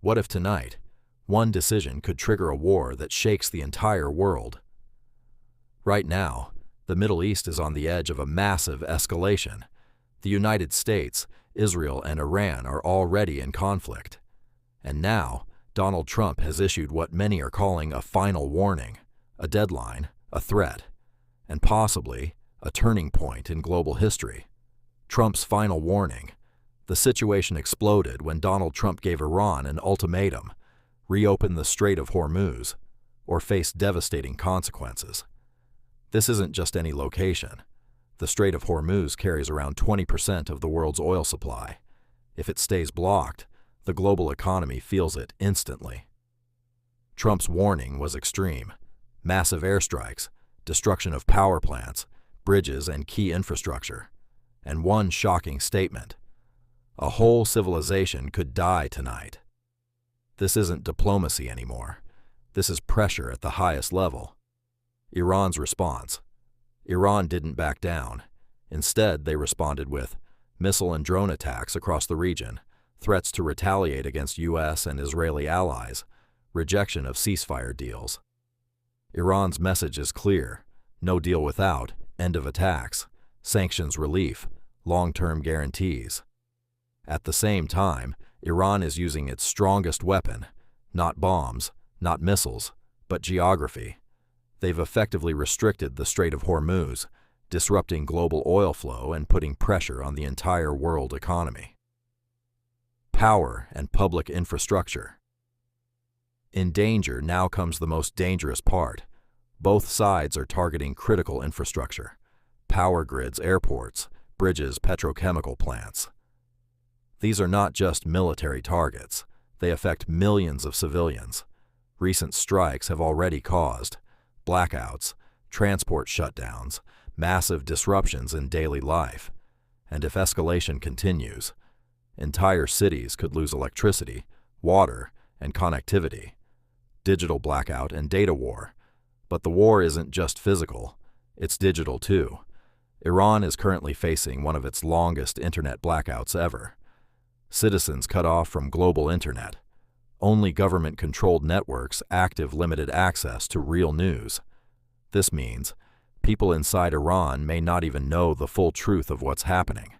What if tonight, one decision could trigger a war that shakes the entire world? Right now, the Middle East is on the edge of a massive escalation. The United States, Israel, and Iran are already in conflict. And now, Donald Trump has issued what many are calling a final warning, a deadline, a threat, and possibly a turning point in global history. Trump's final warning. The situation exploded when Donald Trump gave Iran an ultimatum: reopen the Strait of Hormuz, or face devastating consequences. This isn't just any location. The Strait of Hormuz carries around 20% of the world's oil supply. If it stays blocked, the global economy feels it instantly. Trump's warning was extreme: massive airstrikes, destruction of power plants, bridges, and key infrastructure. And one shocking statement: a whole civilization could die tonight. This isn't diplomacy anymore. This is pressure at the highest level. Iran's response. Iran didn't back down. Instead, they responded with missile and drone attacks across the region, threats to retaliate against U.S. and Israeli allies, rejection of ceasefire deals. Iran's message is clear: no deal without, end of attacks, sanctions relief, long-term guarantees. At the same time, Iran is using its strongest weapon: not bombs, not missiles, but geography. They've effectively restricted the Strait of Hormuz, disrupting global oil flow and putting pressure on the entire world economy. Power and public infrastructure. In danger now comes the most dangerous part. Both sides are targeting critical infrastructure: power grids, airports, bridges, petrochemical plants. These are not just military targets. They affect millions of civilians. Recent strikes have already caused blackouts, transport shutdowns, massive disruptions in daily life. And if escalation continues, entire cities could lose electricity, water, and connectivity. Digital blackout and data war. But the war isn't just physical, it's digital too. Iran is currently facing one of its longest internet blackouts ever. Citizens cut off from global internet. Only government-controlled networks active limited access to real news. This means people inside Iran may not even know the full truth of what's happening.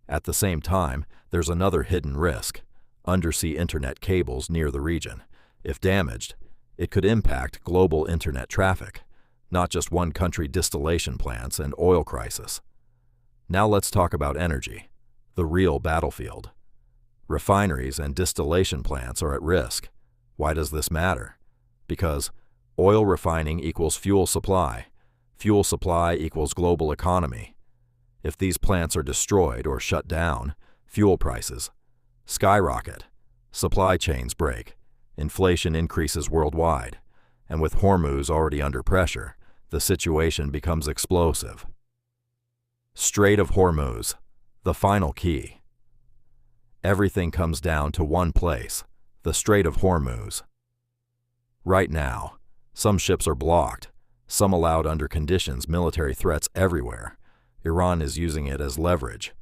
At the same time, there's another hidden risk: undersea internet cables near the region. If damaged, it could impact global internet traffic, not just one country distillation plants and oil crisis. Now let's talk about energy, the real battlefield. Refineries and distillation plants are at risk. Why does this matter? Because oil refining equals fuel supply. Fuel supply equals global economy. If these plants are destroyed or shut down, fuel prices skyrocket, supply chains break, inflation increases worldwide, and with Hormuz already under pressure, the situation becomes explosive. Strait of Hormuz, the final key. Everything comes down to one place: the Strait of Hormuz. Right now, some ships are blocked, some allowed under conditions, military threats everywhere. Iran is using it as leverage.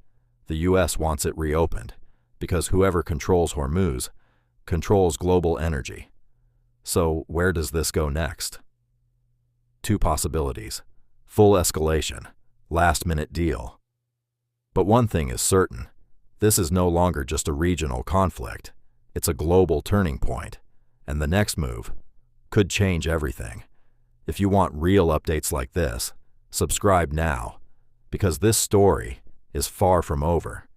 The U.S. wants it reopened, because whoever controls Hormuz controls global energy. So where does this go next? Two possibilities: full escalation, last-minute deal. But one thing is certain: this is no longer just a regional conflict. It's a global turning point, and the next move could change everything. If you want real updates like this, subscribe now, because this story is far from over.